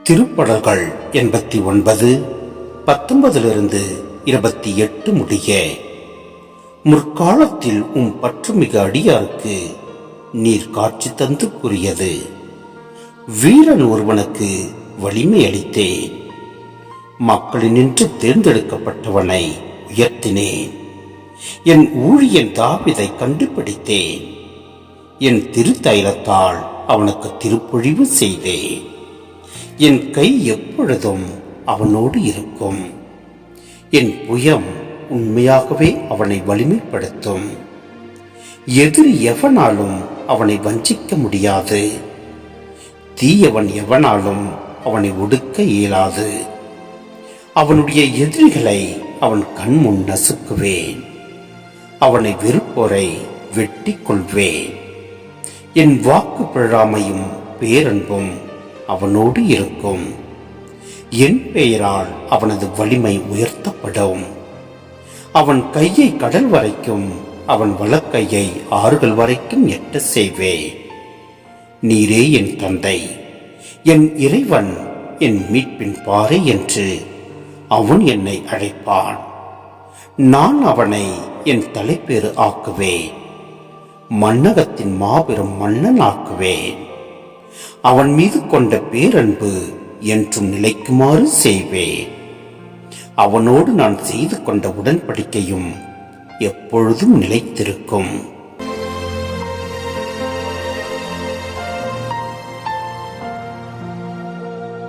திருப்படல்கள் 89 19 28 முடிய. முற்காலத்தில் பற்றுமிக அடியாருக்கு நீர் காட்சி தந்து கூறியது. வீரன் ஒருவனுக்கு வலிமை அளித்தேன், மக்களினின்று தேர்ந்தெடுக்கப்பட்டவனை உயர்த்தினேன். என் ஊழியன் தாவீதை கண்டுபிடித்தேன், என் திருத்தைலத்தால் அவனுக்கு திருப்பொழிவு செய்தேன். என் கை எப்பொழுதும் அவனோடு இருக்கும், என் புயம் உண்மையாகவே அவனை வலிமைப்படுத்தும். எதிரி எவனாலும் அவனை வஞ்சிக்க முடியாது, தீயவன் எவனாலும் அவனை ஒடுக்க இயலாது. அவனுடைய எதிரிகளை அவன் கண்முன் நசுக்குவேன், அவனை வெறுப்போரை வெட்டி கொள்வேன். என் வாக்கு பிழாமையும் பேரன்பும் அவனோடு இருக்கும், என் பெயரால் அவனது வலிமை உயர்த்தப்படும். அவன் கையை கடல் வரைக்கும், அவன் வலக்கையை ஆறுகள் வரைக்கும் எட்ட செய்வேன். நீரே என் தந்தை, என் இறைவன், என் மீட்பின் பாறை என்று அவன் என்னை அழைப்பான். நான் அவனை என் தலைப்பேறு ஆக்குவேன், மன்னகத்தின் மாபெரும் மன்னன் ஆக்குவேன். அவன் மீது கொண்ட பேரன்பு என்றும் நிலைக்குமாறு செய்வேன். அவனோடு நான் செய்து கொண்ட உடன்படிக்கையும் எப்பொழுதும் நிலைத்திருக்கும்.